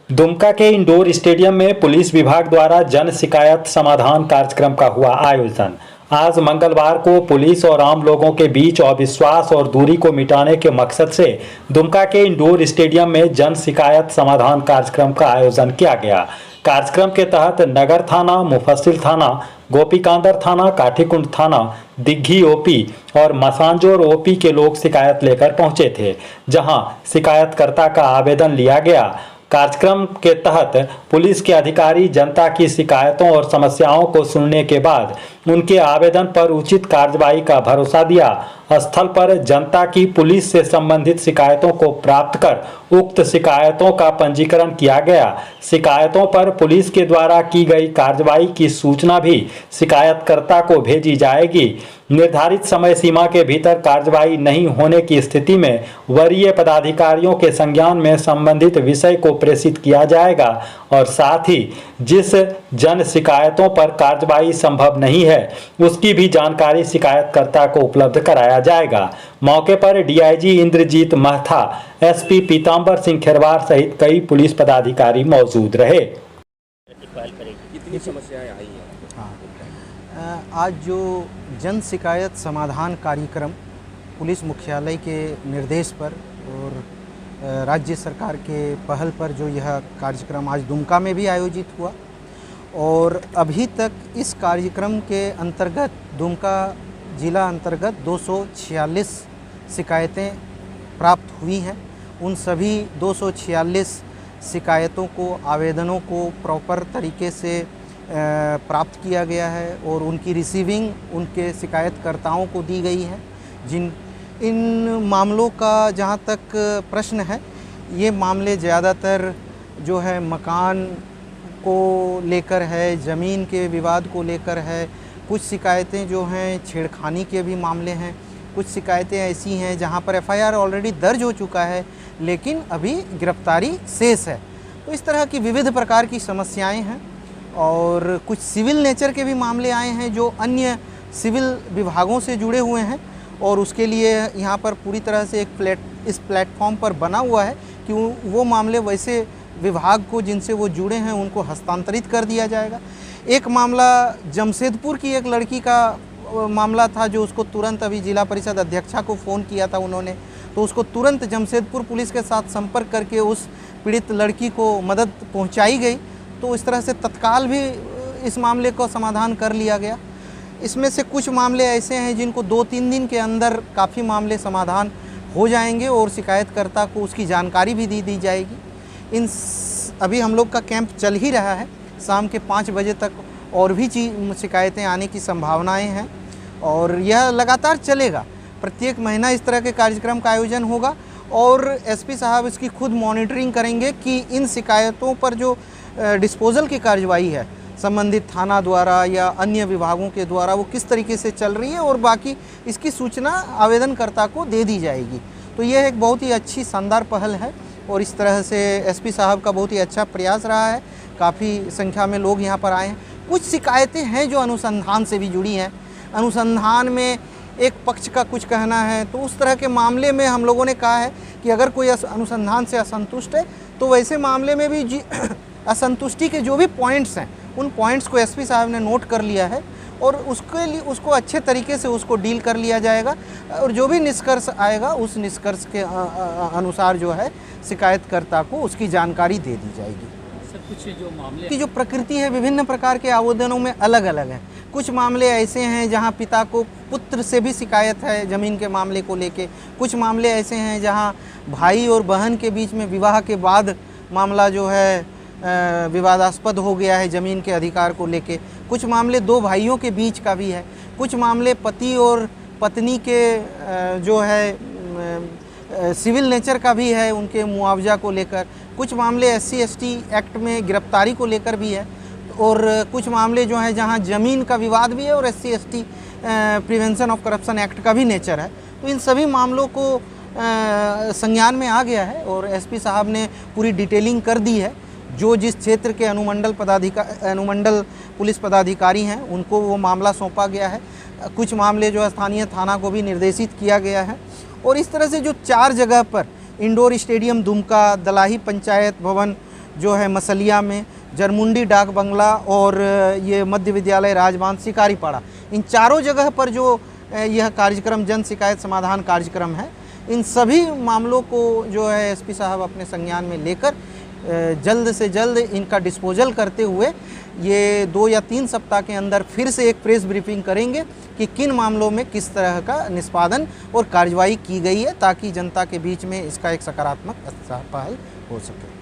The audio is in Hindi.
दुमका के इंडोर स्टेडियम में पुलिस विभाग द्वारा जन शिकायत समाधान कार्यक्रम का हुआ आयोजन। आज मंगलवार को पुलिस और आम लोगों के बीच अविश्वास और दूरी को मिटाने के मकसद से दुमका के इंडोर स्टेडियम में जन शिकायत समाधान कार्यक्रम का आयोजन किया गया। कार्यक्रम के तहत नगर थाना, मुफस्सिल थाना, गोपीकांदर थाना, काठीकुंड थाना, दिग्घी ओपी और मसांजोर ओपी के लोग शिकायत लेकर पहुंचे थे, जहां शिकायतकर्ता का आवेदन लिया गया। कार्यक्रम के तहत पुलिस के अधिकारी जनता की शिकायतों और समस्याओं को सुनने के बाद उनके आवेदन पर उचित कार्रवाई का भरोसा दिया। स्थल पर जनता की पुलिस से संबंधित शिकायतों को प्राप्त कर उक्त शिकायतों का पंजीकरण किया गया। शिकायतों पर पुलिस के द्वारा की गई कार्रवाई की सूचना भी शिकायतकर्ता को भेजी जाएगी। निर्धारित समय सीमा के भीतर कार्रवाई नहीं होने की स्थिति में वरीय पदाधिकारियों के संज्ञान में संबंधित विषय को प्रेषित किया जाएगा और साथ ही जिस जन शिकायतों पर कार्रवाई संभव नहीं है उसकी भी जानकारी शिकायतकर्ता को उपलब्ध कराया जाएगा। मौके पर डीआईजी इंद्रजीत महथा, एसपी पीतांबर सिंह खेरवार सहित कई पुलिस पदाधिकारी मौजूद रहे। कितनी समस्याएं आई हैं? आज जो जन शिकायत समाधान कार्यक्रम पुलिस मुख्यालय के निर्देश पर और राज्य सरकार के पहल पर जो यह कार्यक्रम आज दुमका में भी आयोजित हुआ और अभी तक इस कार्यक्रम के अंतर्गत दुमका जिला अंतर्गत 246 शिकायतें प्राप्त हुई हैं। उन सभी 246 शिकायतों को, आवेदनों को प्रॉपर तरीके से प्राप्त किया गया है और उनकी रिसीविंग उनके शिकायतकर्ताओं को दी गई है। इन मामलों का जहाँ तक प्रश्न है, ये मामले ज़्यादातर जो है मकान को लेकर है, ज़मीन के विवाद को लेकर है। कुछ शिकायतें जो हैं छेड़खानी के भी मामले हैं। कुछ शिकायतें ऐसी हैं जहाँ पर एफआईआर ऑलरेडी दर्ज हो चुका है लेकिन अभी गिरफ्तारी शेष है। तो इस तरह की विविध प्रकार की समस्याएं हैं और कुछ सिविल नेचर के भी मामले आए हैं जो अन्य सिविल विभागों से जुड़े हुए हैं और उसके लिए यहाँ पर पूरी तरह से इस प्लेटफॉर्म पर बना हुआ है कि वो मामले वैसे विभाग को जिनसे वो जुड़े हैं उनको हस्तांतरित कर दिया जाएगा। एक मामला जमशेदपुर की एक लड़की का मामला था जो उसको तुरंत अभी जिला परिषद अध्यक्षा को फ़ोन किया था उन्होंने, तो उसको तुरंत जमशेदपुर पुलिस के साथ संपर्क करके उस पीड़ित लड़की को मदद पहुँचाई गई। तो इस तरह से तत्काल भी इस मामले को समाधान कर लिया गया। इसमें से कुछ मामले ऐसे हैं जिनको 2-3 दिन के अंदर काफ़ी मामले समाधान हो जाएंगे और शिकायतकर्ता को उसकी जानकारी भी दी जाएगी। अभी हम लोग का कैंप चल ही रहा है, शाम के 5 बजे तक और भी शिकायतें आने की संभावनाएं हैं और यह लगातार चलेगा। प्रत्येक महीना इस तरह के कार्यक्रम का आयोजन होगा और एसपी साहब इसकी खुद मॉनिटरिंग करेंगे कि इन शिकायतों पर जो डिस्पोजल की कार्रवाई है संबंधित थाना द्वारा या अन्य विभागों के द्वारा वो किस तरीके से चल रही है और बाकी इसकी सूचना आवेदनकर्ता को दे दी जाएगी। तो यह एक बहुत ही अच्छी शानदार पहल है और इस तरह से एसपी साहब का बहुत ही अच्छा प्रयास रहा है। काफ़ी संख्या में लोग यहाँ पर आए हैं। कुछ शिकायतें हैं जो अनुसंधान से भी जुड़ी हैं। अनुसंधान में एक पक्ष का कुछ कहना है, तो उस तरह के मामले में हम लोगों ने कहा है कि अगर कोई अनुसंधान से असंतुष्ट है तो वैसे मामले में भी असंतुष्टि के जो भी पॉइंट्स हैं उन पॉइंट्स को एसपी साहब ने नोट कर लिया है और उसके लिए उसको अच्छे तरीके से उसको डील कर लिया जाएगा और जो भी निष्कर्ष आएगा उस निष्कर्ष के अनुसार जो है शिकायतकर्ता को उसकी जानकारी दे दी जाएगी। सर, कुछ जो मामले की जो प्रकृति है विभिन्न प्रकार के आवेदनों में अलग अलग है। कुछ मामले ऐसे हैं जहां पिता को पुत्र से भी शिकायत है ज़मीन के मामले को लेके। कुछ मामले ऐसे हैं जहां भाई और बहन के बीच में विवाह के बाद मामला जो है विवादास्पद हो गया है ज़मीन के अधिकार को लेके। कुछ मामले 2 भाइयों के बीच का भी है। कुछ मामले पति और पत्नी के जो है सिविल नेचर का भी है, उनके मुआवजा को लेकर। कुछ मामले SC/ST एक्ट में गिरफ्तारी को लेकर भी है और कुछ मामले जो हैं जहां ज़मीन का विवाद भी है और SC/ST prevention of corruption act का भी नेचर है। तो इन सभी मामलों को संज्ञान में आ गया है और एसपी साहब ने पूरी डिटेलिंग कर दी है। जो जिस क्षेत्र के अनुमंडल पुलिस पदाधिकारी हैं उनको वो मामला सौंपा गया है। कुछ मामले जो स्थानीय थाना को भी निर्देशित किया गया है और इस तरह से जो 4 जगह पर इंडोर स्टेडियम दुमका, दलाही पंचायत भवन जो है मसलिया में, जरमुंडी डाक बंगला और ये मध्य विद्यालय राजबांध शिकारीपाड़ा, इन चारों जगह पर जो यह कार्यक्रम जन शिकायत समाधान कार्यक्रम है, इन सभी मामलों को जो है एसपी साहब अपने संज्ञान में लेकर जल्द से जल्द इनका डिस्पोजल करते हुए ये 2 या 3 सप्ताह के अंदर फिर से एक प्रेस ब्रीफिंग करेंगे कि किन मामलों में किस तरह का निष्पादन और कार्रवाई की गई है, ताकि जनता के बीच में इसका एक सकारात्मक पहल हो सके।